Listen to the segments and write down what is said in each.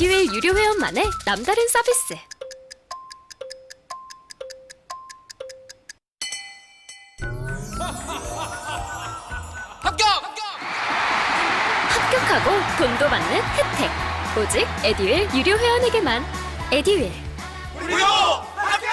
에듀윌 유료 회원만의 남다른 서비스. 합격하고 돈도 받는 혜택. 오직 에듀윌 유료 회원에게만. 에듀윌. 무료 합격!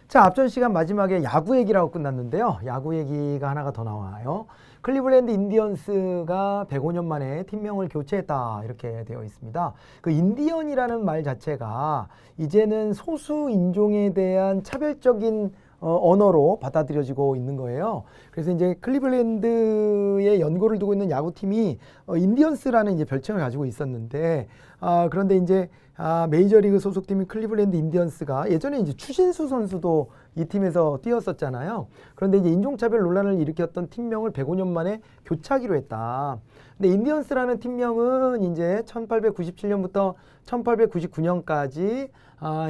자, 앞전 시간 마지막에 야구 얘기라고 끝났는데요. 야구 얘기가 하나가 더 나와요. 클리블랜드 인디언스가 105년 만에 팀명을 교체했다 이렇게 되어 있습니다. 그 인디언이라는 말 자체가 이제는 소수 인종에 대한 차별적인 언어로 받아들여지고 있는 거예요. 그래서 이제 클리블랜드에 연고를 두고 있는 야구팀이 인디언스라는 이제 별칭을 가지고 있었는데, 그런데 이제 메이저리그 소속팀인 클리블랜드 인디언스가 예전에 이제 추신수 선수도 이 팀에서 뛰었었잖아요. 그런데 이제 인종차별 논란을 일으켰던 팀명을 105년 만에 교체하기로 했다. 근데 인디언스라는 팀명은 이제 1897년부터 1899년까지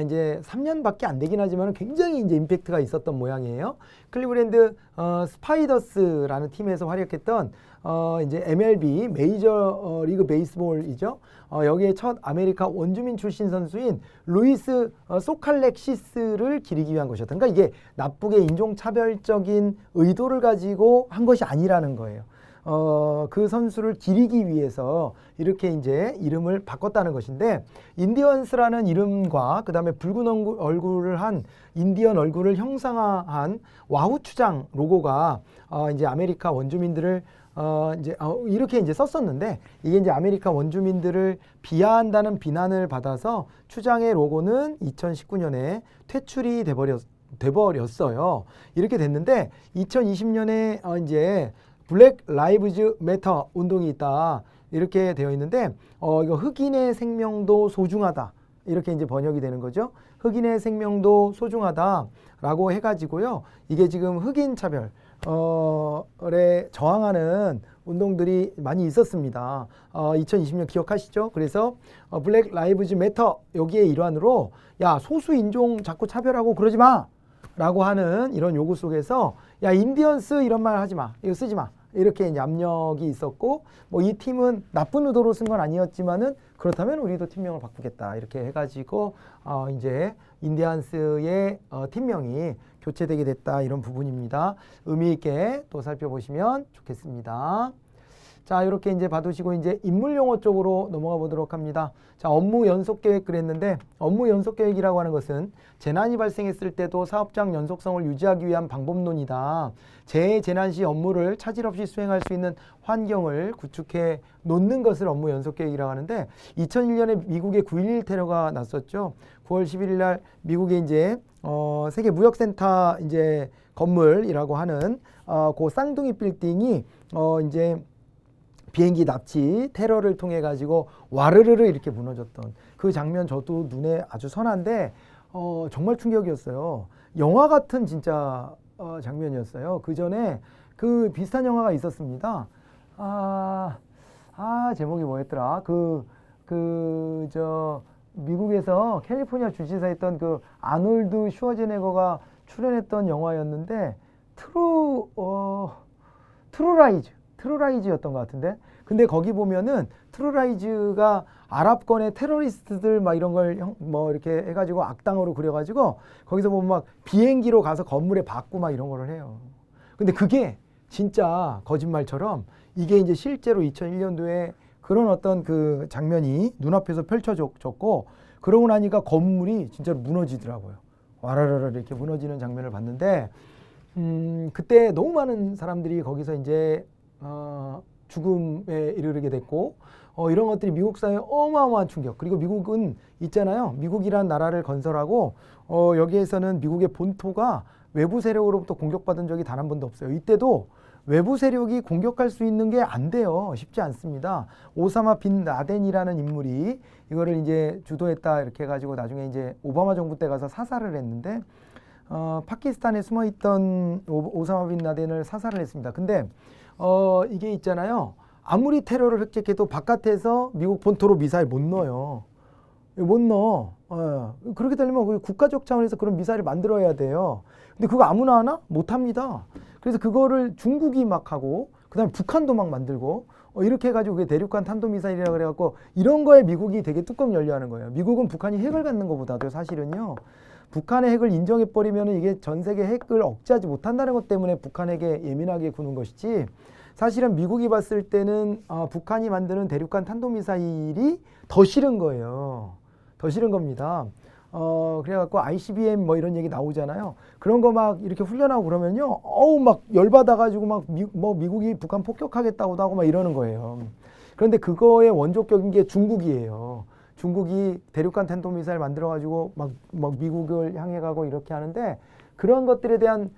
이제 3년밖에 안 되긴 하지만 굉장히 이제 임팩트가 있었던 모양이에요. 클리블랜드 스파이더스라는 팀에서 활약했던 이제 MLB 메이저 리그 베이스볼이죠. 여기에 첫 아메리카 원주민 출신 선수인 루이스 소칼렉시스를 기리기 위한 것이었다. 그러니까 이게 나쁘게 인종차별적인 의도를 가지고 한 것이 아니라는 거예요. 그 선수를 기리기 위해서 이렇게 이제 이름을 바꿨다는 것인데, 인디언스라는 이름과 그 다음에 붉은 얼굴을 한 인디언 얼굴을 형상화한 와우 추장 로고가 이제 아메리카 원주민들을 이렇게 이제 썼었는데, 이게 이제 아메리카 원주민들을 비하한다는 비난을 받아서 추장의 로고는 2019년에 퇴출이 돼버렸어요. 이렇게 됐는데 2020년에 이제 블랙 라이브즈 매터 운동이 있다 이렇게 되어 있는데, 이거 흑인의 생명도 소중하다 이렇게 이제 번역이 되는 거죠. 흑인의 생명도 소중하다라고 해가지고요. 이게 지금 흑인 차별에 저항하는 운동들이 많이 있었습니다. 2020년 기억하시죠? 그래서 블랙 라이브즈 매터 여기에 일환으로 야, 소수 인종 자꾸 차별하고 그러지 마 라고 하는 이런 요구 속에서 야, 인디언스 이런 말 하지 마, 이거 쓰지 마 이렇게 이제 압력이 있었고, 뭐 이 팀은 나쁜 의도로 쓴 건 아니었지만은 그렇다면 우리도 팀명을 바꾸겠다 이렇게 해가지고 이제 인디언스의 팀명이 교체되게 됐다 이런 부분입니다. 의미 있게 또 살펴보시면 좋겠습니다. 자, 이렇게 이제 봐두시고 이제 인물 용어 쪽으로 넘어가 보도록 합니다. 자, 업무 연속 계획 그랬는데, 업무 연속 계획이라고 하는 것은 재난이 발생했을 때도 사업장 연속성을 유지하기 위한 방법론이다. 재난 시 업무를 차질 없이 수행할 수 있는 환경을 구축해 놓는 것을 업무 연속 계획이라고 하는데, 2001년에 미국의 9.11 테러가 났었죠. 9월 11일 날 미국의 이제 세계 무역센터 이제 건물이라고 하는 그 쌍둥이 빌딩이 이제 비행기 납치 테러를 통해 가지고 와르르르 이렇게 무너졌던 그 장면 저도 눈에 아주 선한데 정말 충격이었어요. 영화 같은 진짜 장면이었어요. 그 전에 그 비슷한 영화가 있었습니다. 제목이 뭐였더라? 미국에서 캘리포니아 주지사 했던 그 아놀드 슈워제네거가 출연했던 영화였는데 트루라이즈였던 것 같은데, 근데 거기 보면은 트루라이즈가 아랍권의 테러리스트들 막 이런 걸 뭐 이렇게 해가지고 악당으로 그려가지고 거기서 보면 막 비행기로 가서 건물에 박고 막 이런 거를 해요. 근데 그게 진짜 거짓말처럼 이게 이제 실제로 2001년도에 그런 어떤 그 장면이 눈앞에서 펼쳐졌고, 그러고 나니까 건물이 진짜로 무너지더라고요. 와라라라 이렇게 무너지는 장면을 봤는데, 그때 너무 많은 사람들이 거기서 이제 죽음에 이르게 됐고, 이런 것들이 미국 사회에 어마어마한 충격. 그리고 미국은 있잖아요. 미국이란 나라를 건설하고 여기에서는 미국의 본토가 외부 세력으로부터 공격받은 적이 단 한 번도 없어요. 이때도 외부 세력이 공격할 수 있는 게 안 돼요. 쉽지 않습니다. 오사마 빈 라덴이라는 인물이 이거를 이제 주도했다 이렇게 해가지고 나중에 이제 오바마 정부 때 가서 사살을 했는데, 파키스탄에 숨어있던 오사마 빈 라덴을 사살을 했습니다. 근데 이게 있잖아요. 아무리 테러를 획책해도 바깥에서 미국 본토로 미사일 못 넣어요. 못 넣어. 그렇게 되려면 국가적 차원에서 그런 미사일을 만들어야 돼요. 근데 그거 아무나 하나? 못 합니다. 그래서 그거를 중국이 막 하고, 그 다음에 북한도 막 만들고, 이렇게 해가지고 그게 대륙간 탄도미사일이라고 그래갖고, 이런 거에 미국이 되게 뚜껑 열려 하는 거예요. 미국은 북한이 핵을 갖는 것보다도 사실은요, 북한의 핵을 인정해버리면 이게 전 세계 핵을 억제하지 못한다는 것 때문에 북한에게 예민하게 구는 것이지, 사실은 미국이 봤을 때는 북한이 만드는 대륙간 탄도미사일이 더 싫은 거예요. 더 싫은 겁니다. 그래갖고 ICBM 뭐 이런 얘기 나오잖아요. 그런 거 막 이렇게 훈련하고 그러면요, 막 열받아가지고 막 미국이 북한 폭격하겠다고도 하고 막 이러는 거예요. 그런데 그거의 원조격인 게 중국이에요. 중국이 대륙간 탄도미사일 만들어가지고 막 미국을 향해 가고 이렇게 하는데, 그런 것들에 대한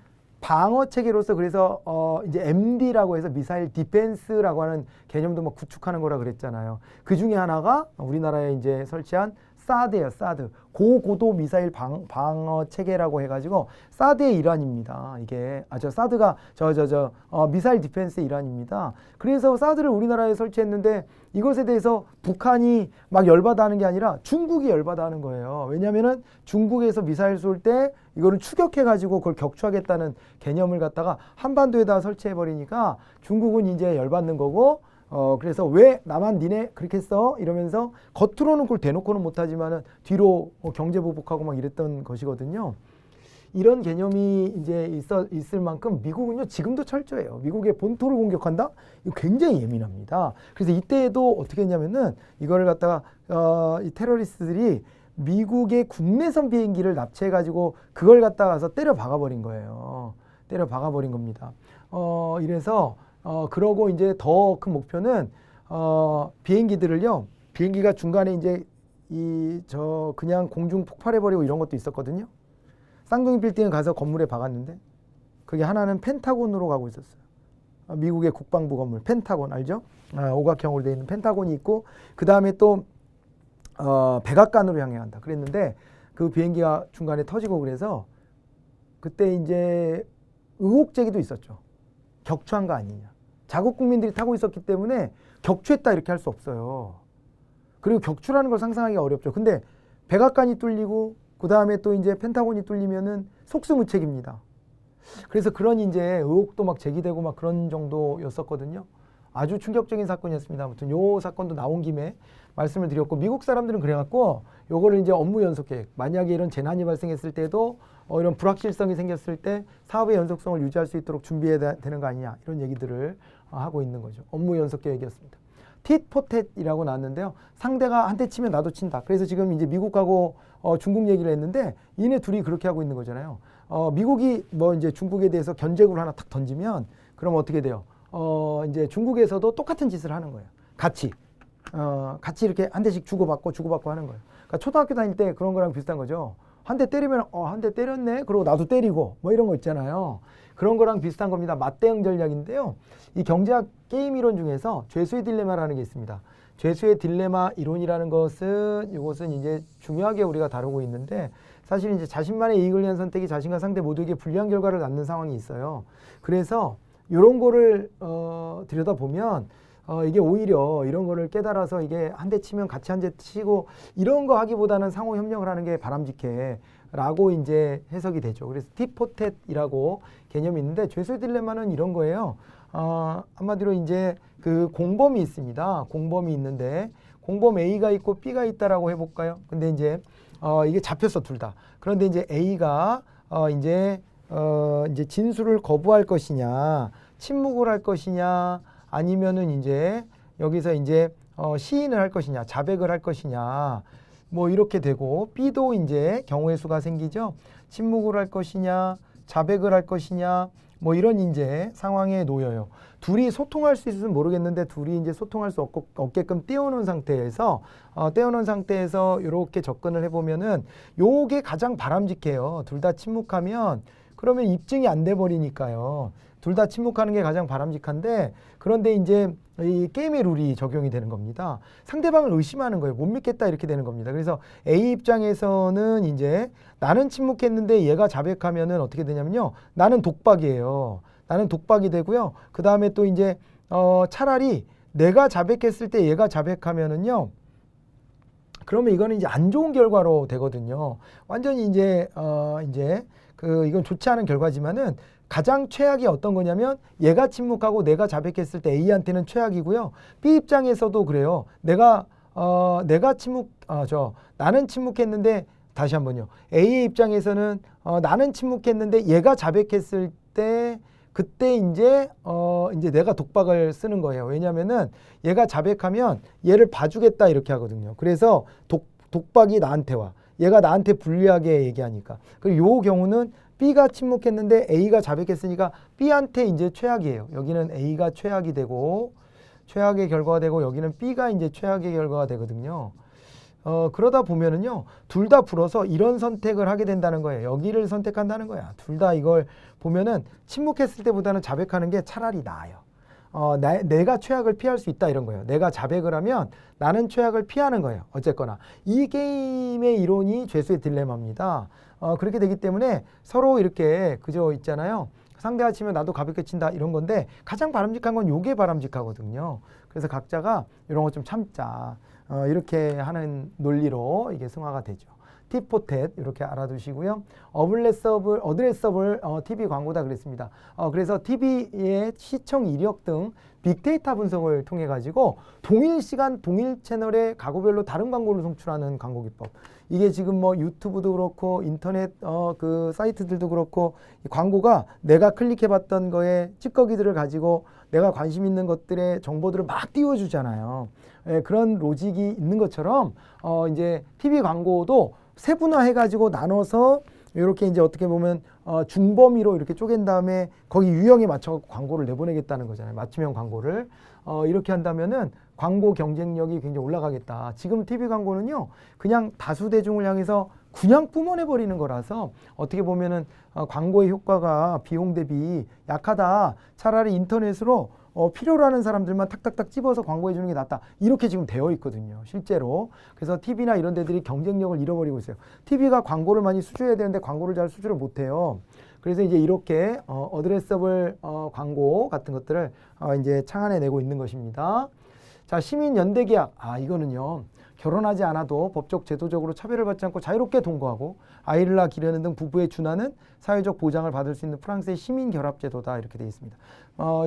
방어 체계로서 그래서 이제 MD라고 해서 미사일 디펜스라고 하는 개념도 막 구축하는 거라 그랬잖아요. 그 중에 하나가 우리나라에 이제 설치한 사드예요. 사드. 고고도 미사일 방어 체계라고 해가지고 사드의 일환입니다. 이게 사드가 미사일 디펜스의 일환입니다. 그래서 사드를 우리나라에 설치했는데 이것에 대해서 북한이 막 열받아 하는 게 아니라 중국이 열받아 하는 거예요. 왜냐면은 중국에서 미사일 쏠 때 이거를 추격해가지고 그걸 격추하겠다는 개념을 갖다가 한반도에다 설치해버리니까 중국은 이제 열받는 거고, 그래서 왜 나만 니네 그렇게 써? 이러면서 겉으로는 그걸 대놓고는 못하지만은 뒤로 경제 보복하고 막 이랬던 것이거든요. 이런 개념이 이제 있을 만큼 미국은요, 지금도 철저해요. 미국의 본토를 공격한다? 이거 굉장히 예민합니다. 그래서 이때에도 어떻게 했냐면은 이거를 갖다가 이 테러리스트들이 미국의 국내선 비행기를 납치해가지고 그걸 갖다가 가서 때려 박아버린 거예요. 때려 박아버린 겁니다. 이래서 그러고 이제 더 큰 목표는 비행기들을요, 비행기가 중간에 이제 그냥 공중 폭발해버리고 이런 것도 있었거든요. 쌍둥이 빌딩에 가서 건물에 박았는데, 그게 하나는 펜타곤으로 가고 있었어요. 미국의 국방부 건물, 펜타곤 알죠? 오각형으로 되어 있는 펜타곤이 있고, 그 다음에 또 백악관으로 향해 간다 그랬는데, 그 비행기가 중간에 터지고 그래서 그때 이제 의혹 제기도 있었죠. 격추한 거 아니냐. 자국 국민들이 타고 있었기 때문에 격추했다 이렇게 할 수 없어요. 그리고 격추라는 걸 상상하기가 어렵죠. 근데 백악관이 뚫리고 그 다음에 또 이제 펜타곤이 뚫리면은 속수무책입니다. 그래서 그런 이제 의혹도 막 제기되고 막 그런 정도였었거든요. 아주 충격적인 사건이었습니다. 아무튼 요 사건도 나온 김에 말씀을 드렸고, 미국 사람들은 그래갖고 요거를 이제 업무 연속 계획, 만약에 이런 재난이 발생했을 때도 이런 불확실성이 생겼을 때 사업의 연속성을 유지할 수 있도록 준비해야 되는 거 아니냐, 이런 얘기들을 하고 있는 거죠. 업무 연속 계획이었습니다. tit-for-tat이라고 나왔는데요. 상대가 한 대 치면 나도 친다. 그래서 지금 이제 미국하고 중국 얘기를 했는데, 얘네 둘이 그렇게 하고 있는 거잖아요. 미국이 뭐 이제 중국에 대해서 견제구를 하나 탁 던지면, 그럼 어떻게 돼요? 이제 중국에서도 똑같은 짓을 하는 거예요. 같이 이렇게 한 대씩 주고받고 하는 거예요. 그러니까 초등학교 다닐 때 그런 거랑 비슷한 거죠. 한 대 때리면 한 대 때렸네, 그리고 나도 때리고 뭐 이런 거 있잖아요. 그런 거랑 비슷한 겁니다. 맞대응 전략인데요. 이 경제학 게임 이론 중에서 죄수의 딜레마라는 게 있습니다. 죄수의 딜레마 이론이라는 것은, 이것은 이제 중요하게 우리가 다루고 있는데, 사실 이제 자신만의 이익을 위한 선택이 자신과 상대 모두에게 불리한 결과를 낳는 상황이 있어요. 그래서 이런 거를 들여다보면 이게 오히려 이런 거를 깨달아서 이게 한 대 치면 같이 한 대 치고 이런 거 하기보다는 상호 협력을 하는 게 바람직해라고 이제 해석이 되죠. 그래서 tit-for-tat이라고 개념이 있는데, 죄수의 딜레마는 이런 거예요. 한마디로 이제 그 공범이 있습니다. 공범이 있는데 공범 A가 있고 B가 있다라고 해볼까요? 근데 이제 이게 잡혔어, 둘 다. 그런데 이제 A가 이제 진술을 거부할 것이냐, 침묵을 할 것이냐, 아니면은 이제 여기서 이제 시인을 할 것이냐, 자백을 할 것이냐, 뭐 이렇게 되고, B도 이제 경우의 수가 생기죠. 침묵을 할 것이냐, 자백을 할 것이냐, 뭐 이런 이제 상황에 놓여요. 둘이 소통할 수 있을지 모르겠는데, 둘이 이제 소통할 수 없게끔 떼어놓은 상태에서 이렇게 접근을 해보면은 요게 가장 바람직해요. 둘 다 침묵하면 그러면 입증이 안 돼 버리니까요. 둘 다 침묵하는 게 가장 바람직한데, 그런데 이제 이 게임의 룰이 적용이 되는 겁니다. 상대방을 의심하는 거예요. 못 믿겠다 이렇게 되는 겁니다. 그래서 A 입장에서는 이제 나는 침묵했는데 얘가 자백하면은 어떻게 되냐면요, 나는 독박이에요. 나는 독박이 되고요. 그 다음에 또 이제 차라리 내가 자백했을 때 얘가 자백하면은요. 그러면 이거는 이제 안 좋은 결과로 되거든요. 완전히 이제 이건 좋지 않은 결과지만은 가장 최악이 어떤 거냐면 얘가 침묵하고 내가 자백했을 때 A한테는 최악이고요. B 입장에서도 그래요. 나는 침묵했는데 다시 한번요. A의 입장에서는 나는 침묵했는데 얘가 자백했을 때 그때 이제 내가 독박을 쓰는 거예요. 왜냐면은 얘가 자백하면 얘를 봐주겠다 이렇게 하거든요. 그래서 독박이 나한테 와. 얘가 나한테 불리하게 얘기하니까. 그리고 요 경우는 B가 침묵했는데 A가 자백했으니까 B한테 이제 최악이에요. 여기는 A가 최악이 되고 최악의 결과가 되고 여기는 B가 이제 최악의 결과가 되거든요. 그러다 보면은요, 둘 다 불어서 이런 선택을 하게 된다는 거예요. 여기를 선택한다는 거야. 둘 다 이걸 보면은 침묵했을 때보다는 자백하는 게 차라리 나아요. 내가 최악을 피할 수 있다 이런 거예요. 내가 자백을 하면 나는 최악을 피하는 거예요. 어쨌거나 이 게임의 이론이 죄수의 딜레마입니다. 그렇게 되기 때문에 서로 이렇게 그저 있잖아요. 상대가 치면 나도 가볍게 친다 이런 건데 가장 바람직한 건 요게 바람직하거든요. 그래서 각자가 이런 거 좀 참자. 이렇게 하는 논리로 이게 승화가 되죠. 팁포텟 이렇게 알아두시고요. 어드레서블 TV 광고다 그랬습니다. 그래서 TV의 시청 이력 등 빅데이터 분석을 통해 가지고 동일 시간 동일 채널에 가구별로 다른 광고를 송출하는 광고 기법. 이게 지금 뭐 유튜브도 그렇고 인터넷 그 사이트들도 그렇고 이 광고가 내가 클릭해봤던 거에 찌꺼기들을 가지고 내가 관심 있는 것들의 정보들을 막 띄워주잖아요. 예, 그런 로직이 있는 것처럼 이제 TV 광고도 세분화해가지고 나눠서 이렇게 이제 어떻게 보면 중범위로 이렇게 쪼갠 다음에 거기 유형에 맞춰 광고를 내보내겠다는 거잖아요. 맞춤형 광고를 이렇게 한다면은 광고 경쟁력이 굉장히 올라가겠다. 지금 TV 광고는요, 그냥 다수 대중을 향해서 그냥 뿜어내 버리는 거라서 어떻게 보면은 광고의 효과가 비용 대비 약하다. 차라리 인터넷으로 필요로 하는 사람들만 탁탁탁 집어서 광고해 주는 게 낫다. 이렇게 지금 되어 있거든요. 실제로. 그래서 TV나 이런 데들이 경쟁력을 잃어버리고 있어요. TV가 광고를 많이 수주해야 되는데 광고를 잘 수주를 못해요. 그래서 이제 이렇게 어드레서블 광고 같은 것들을 이제 창안해내고 있는 것입니다. 자, 시민연대계약. 이거는요. 결혼하지 않아도 법적 제도적으로 차별을 받지 않고 자유롭게 동거하고 아이를 낳아 기르는 등 부부의 준하는 사회적 보장을 받을 수 있는 프랑스의 시민결합제도다 이렇게 되어 있습니다.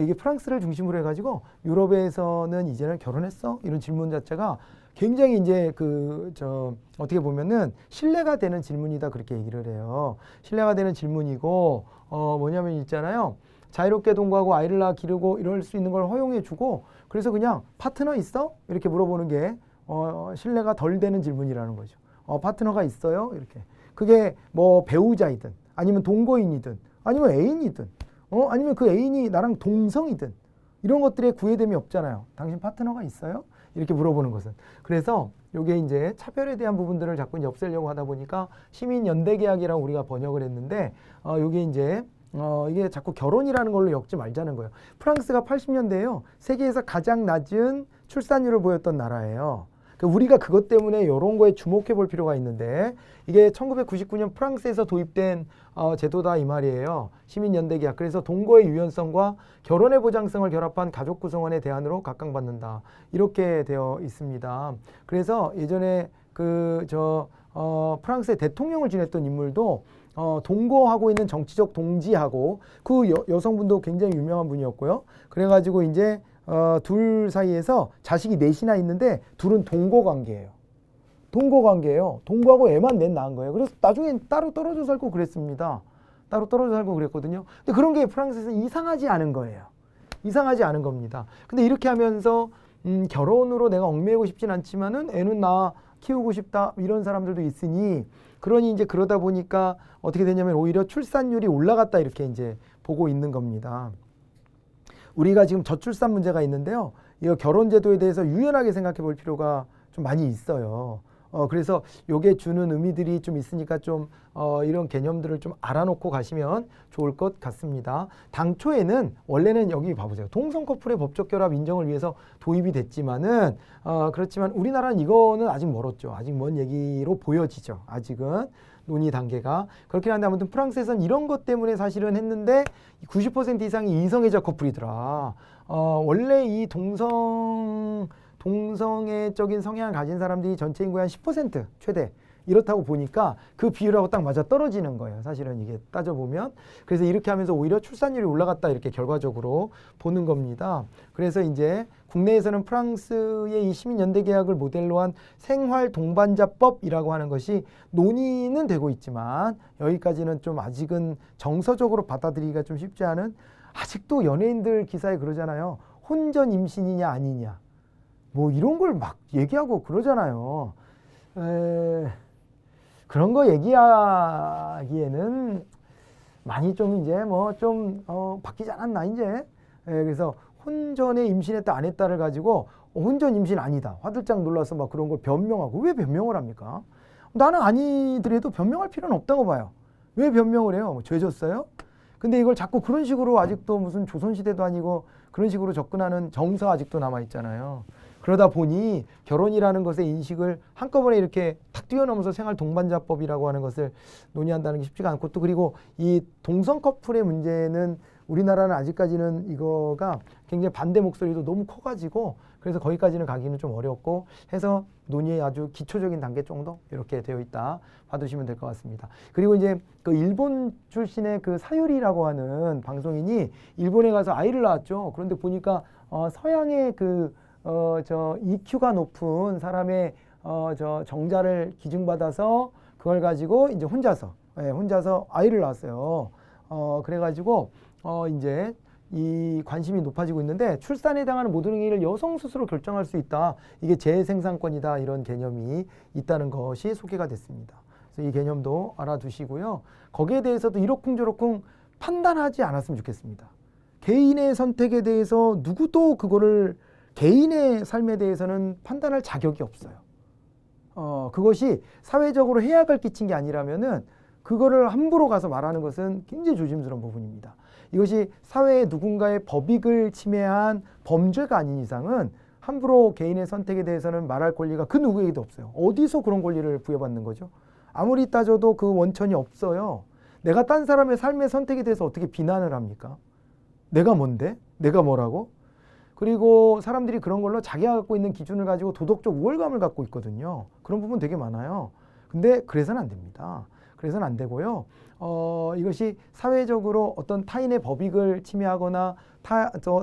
이게 프랑스를 중심으로 해가지고 유럽에서는 이제는 결혼했어? 이런 질문 자체가 굉장히 이제 어떻게 보면은 신뢰가 되는 질문이다 그렇게 얘기를 해요. 신뢰가 되는 질문이고 뭐냐면 있잖아요. 자유롭게 동거하고 아이를 낳아 기르고 이럴 수 있는 걸 허용해주고 그래서 그냥 파트너 있어? 이렇게 물어보는 게 신뢰가 덜 되는 질문이라는 거죠. 파트너가 있어요? 이렇게. 그게 뭐 배우자이든 아니면 동거인이든 아니면 애인이든 아니면 그 애인이 나랑 동성이든 이런 것들에 구애됨이 없잖아요. 당신 파트너가 있어요? 이렇게 물어보는 것은. 그래서 이게 이제 차별에 대한 부분들을 자꾸 이제 없애려고 하다 보니까 시민연대계약이라고 우리가 번역을 했는데 이게 이제 이게 자꾸 결혼이라는 걸로 엮지 말자는 거예요. 프랑스가 80년대에요. 세계에서 가장 낮은 출산율을 보였던 나라예요. 우리가 그것 때문에 이런 거에 주목해 볼 필요가 있는데 이게 1999년 프랑스에서 도입된 제도다 이 말이에요. 시민연대계약. 그래서 동거의 유연성과 결혼의 보장성을 결합한 가족 구성원의 대안으로 각광받는다. 이렇게 되어 있습니다. 그래서 예전에 프랑스의 대통령을 지냈던 인물도 동거하고 있는 정치적 동지하고 그 여성분도 굉장히 유명한 분이었고요. 그래가지고 이제 둘 사이에서 자식이 넷이나 있는데 둘은 동거관계예요. 동거관계예요. 동거하고 애만 넷 낳은 거예요. 그래서 나중엔 따로 떨어져 살고 그랬습니다. 따로 떨어져 살고 그랬거든요. 근데 그런 게 프랑스에서 이상하지 않은 거예요. 이상하지 않은 겁니다. 근데 이렇게 하면서 결혼으로 내가 얽매이고 싶진 않지만은 애는 나 키우고 싶다 이런 사람들도 있으니 그러니 이제 그러다 보니까 어떻게 되냐면 오히려 출산율이 올라갔다 이렇게 이제 보고 있는 겁니다. 우리가 지금 저출산 문제가 있는데요. 이 결혼 제도에 대해서 유연하게 생각해 볼 필요가 좀 많이 있어요. 그래서 요게 주는 의미들이 좀 있으니까 좀 이런 개념들을 좀 알아놓고 가시면 좋을 것 같습니다. 당초에는 원래는 여기 봐보세요. 동성 커플의 법적 결합 인정을 위해서 도입이 됐지만은 그렇지만 우리나라는 이거는 아직 멀었죠. 아직 먼 얘기로 보여지죠. 아직은. 논의 단계가. 그렇긴 한데 아무튼 프랑스에서는 이런 것 때문에 사실은 했는데 90% 이상이 이성애자 커플이더라. 원래 이 동성애적인 성향을 가진 사람들이 전체 인구의 한 10% 최대 이렇다고 보니까 그 비율하고 딱 맞아 떨어지는 거예요. 사실은 이게 따져보면. 그래서 이렇게 하면서 오히려 출산율이 올라갔다 이렇게 결과적으로 보는 겁니다. 그래서 이제 국내에서는 프랑스의 이 시민연대 계약을 모델로 한 생활 동반자법이라고 하는 것이 논의는 되고 있지만 여기까지는 좀 아직은 정서적으로 받아들이기가 좀 쉽지 않은, 아직도 연예인들 기사에 그러잖아요. 혼전 임신이냐 아니냐. 뭐 이런 걸 막 얘기하고 그러잖아요. 그런 거 얘기하기에는 많이 좀 이제 뭐 좀 바뀌지 않았나 이제. 그래서 혼전에 임신했다 안 했다를 가지고 혼전 임신 아니다 화들짝 놀라서 막 그런 걸 변명하고, 왜 변명을 합니까? 나는 아니더라도 변명할 필요는 없다고 봐요. 왜 변명을 해요? 뭐 죄졌어요? 근데 이걸 자꾸 그런 식으로 아직도 무슨 조선시대도 아니고 그런 식으로 접근하는 정서가 아직도 남아있잖아요. 그러다 보니 결혼이라는 것의 인식을 한꺼번에 이렇게 탁 뛰어넘어서 생활 동반자법이라고 하는 것을 논의한다는 게 쉽지가 않고, 또 그리고 이 동성 커플의 문제는 우리나라는 아직까지는 이거가 굉장히 반대 목소리도 너무 커가지고 그래서 거기까지는 가기는 좀 어렵고 해서 논의의 아주 기초적인 단계 정도 이렇게 되어 있다 봐두시면 될 것 같습니다. 그리고 이제 그 일본 출신의 그 사유리라고 하는 방송인이 일본에 가서 아이를 낳았죠. 그런데 보니까 서양의 저 EQ가 높은 사람의 저 정자를 기증받아서 그걸 가지고 이제 혼자서 아이를 낳았어요. 그래가지고 이제 이 관심이 높아지고 있는데, 출산에 해당하는 모든 행위를 여성 스스로 결정할 수 있다. 이게 재생산권이다. 이런 개념이 있다는 것이 소개가 됐습니다. 그래서 이 개념도 알아두시고요. 거기에 대해서도 이러쿵저러쿵 판단하지 않았으면 좋겠습니다. 개인의 선택에 대해서 누구도 그거를 개인의 삶에 대해서는 판단할 자격이 없어요. 그것이 사회적으로 해악을 끼친 게 아니라면은 그거를 함부로 가서 말하는 것은 굉장히 조심스러운 부분입니다. 이것이 사회의 누군가의 법익을 침해한 범죄가 아닌 이상은 함부로 개인의 선택에 대해서는 말할 권리가 그 누구에게도 없어요. 어디서 그런 권리를 부여받는 거죠? 아무리 따져도 그 원천이 없어요. 내가 딴 사람의 삶의 선택에 대해서 어떻게 비난을 합니까? 내가 뭔데? 내가 뭐라고? 그리고 사람들이 그런 걸로 자기가 갖고 있는 기준을 가지고 도덕적 우월감을 갖고 있거든요. 그런 부분 되게 많아요. 근데 그래서는 안 됩니다. 그래서는 안 되고요. 이것이 사회적으로 어떤 타인의 법익을 침해하거나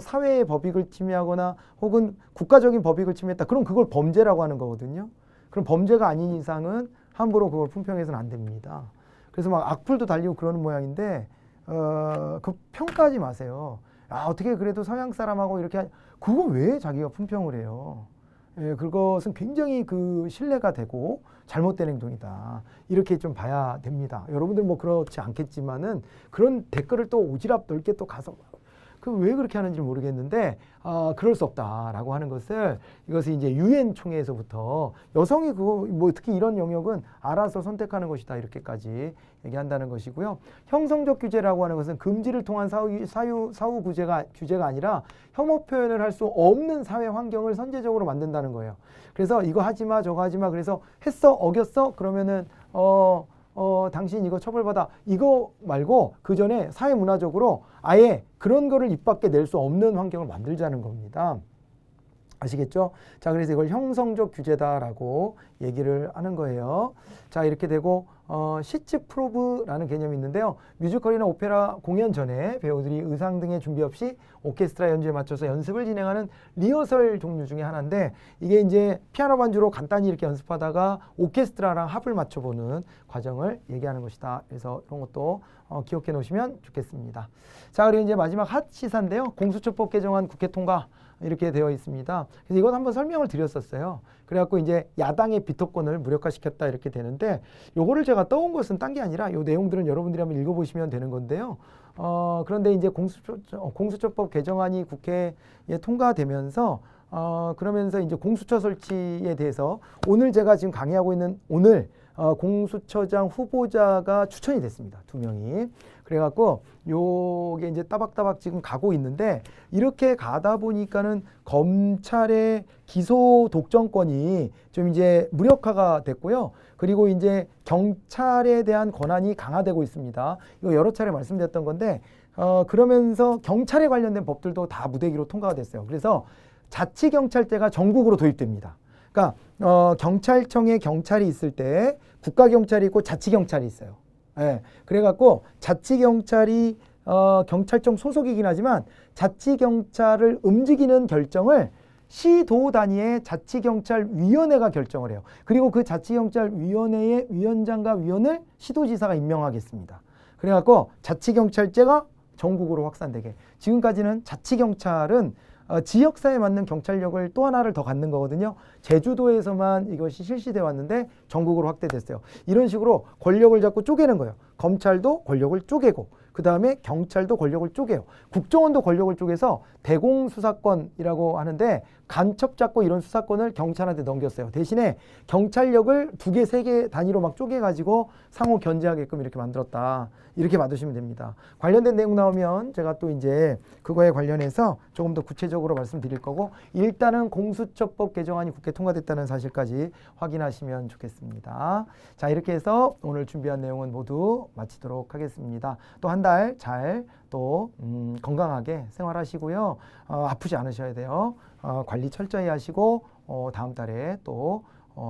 사회의 법익을 침해하거나 혹은 국가적인 법익을 침해했다. 그럼 그걸 범죄라고 하는 거거든요. 그럼 범죄가 아닌 이상은 함부로 그걸 품평해서는 안 됩니다. 그래서 막 악플도 달리고 그러는 모양인데 그 평가하지 마세요. 어떻게 그래도 서양 사람하고 이렇게 그거 왜 자기가 품평을 해요? 그것은 굉장히 그 신뢰가 되고 잘못된 행동이다. 이렇게 좀 봐야 됩니다. 여러분들 뭐 그렇지 않겠지만은 그런 댓글을 또 오지랖 넓게 또 가서 그 왜 그렇게 하는지 모르겠는데 그럴 수 없다라고 하는 것을, 이것을 이제 유엔 총회에서부터 여성이 그거 뭐 특히 이런 영역은 알아서 선택하는 것이다 이렇게까지 얘기한다는 것이고요. 형성적 규제라고 하는 것은 금지를 통한 사후 규제가 아니라 혐오 표현을 할 수 없는 사회 환경을 선제적으로 만든다는 거예요. 그래서 이거 하지 마 저거 하지 마, 그래서 했어 어겼어 그러면은 당신 이거 처벌받아, 이거 말고 그 전에 사회 문화적으로 아예 그런 거를 입 밖에 낼 수 없는 환경을 만들자는 겁니다. 아시겠죠? 자, 그래서 이걸 형성적 규제다라고 얘기를 하는 거예요. 자, 이렇게 되고 시츠 프로브라는 개념이 있는데요. 뮤지컬이나 오페라 공연 전에 배우들이 의상 등의 준비 없이 오케스트라 연주에 맞춰서 연습을 진행하는 리허설 종류 중에 하나인데, 이게 이제 피아노 반주로 간단히 이렇게 연습하다가 오케스트라랑 합을 맞춰보는 과정을 얘기하는 것이다. 그래서 이런 것도 기억해 놓으시면 좋겠습니다. 자, 그리고 이제 마지막 핫 시사인데요. 공수처법 개정안 국회 통과 이렇게 되어 있습니다. 그래서 이건 한번 설명을 드렸었어요. 그래갖고 이제 야당의 비토권을 무력화시켰다 이렇게 되는데, 요거를 제가 떠온 것은 딴 게 아니라 요 내용들은 여러분들이 한번 읽어보시면 되는 건데요. 그런데 이제 공수처법 개정안이 국회에 통과되면서 그러면서 이제 공수처 설치에 대해서 오늘 제가 지금 강의하고 있는 오늘 공수처장 후보자가 추천이 됐습니다. 2명이. 그래갖고 요게 이제 따박따박 지금 가고 있는데 이렇게 가다 보니까는 검찰의 기소 독점권이 좀 이제 무력화가 됐고요. 그리고 이제 경찰에 대한 권한이 강화되고 있습니다. 이거 여러 차례 말씀드렸던 건데 그러면서 경찰에 관련된 법들도 다 무대기로 통과가 됐어요. 그래서 자치경찰제가 전국으로 도입됩니다. 그러니까 경찰청에 경찰이 있을 때 국가경찰이 있고 자치경찰이 있어요. 예, 그래갖고 자치경찰이 경찰청 소속이긴 하지만 자치경찰을 움직이는 결정을 시도 단위의 자치경찰위원회가 결정을 해요. 그리고 그 자치경찰위원회의 위원장과 위원을 시도지사가 임명하겠습니다. 그래갖고 자치경찰제가 전국으로 확산되게. 지금까지는 자치경찰은 지역사에 맞는 경찰력을 또 하나를 더 갖는 거거든요. 제주도에서만 이것이 실시되어 왔는데 전국으로 확대됐어요. 이런 식으로 권력을 자꾸 쪼개는 거예요. 검찰도 권력을 쪼개고 그 다음에 경찰도 권력을 쪼개요. 국정원도 권력을 쪼개서 대공수사권이라고 하는데 간첩 잡고 이런 수사권을 경찰한테 넘겼어요. 대신에 경찰력을 2개, 3개 단위로 막 쪼개가지고 상호 견제하게끔 이렇게 만들었다. 이렇게 받으시면 됩니다. 관련된 내용 나오면 제가 또 이제 그거에 관련해서 조금 더 구체적으로 말씀드릴 거고 일단은 공수처법 개정안이 국회 통과됐다는 사실까지 확인하시면 좋겠습니다. 자, 이렇게 해서 오늘 준비한 내용은 모두 마치도록 하겠습니다. 또 한 달 잘 또 건강하게 생활하시고요. 아프지 않으셔야 돼요. 관리 철저히 하시고 다음 달에 또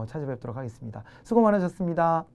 찾아뵙도록 하겠습니다. 수고 많으셨습니다.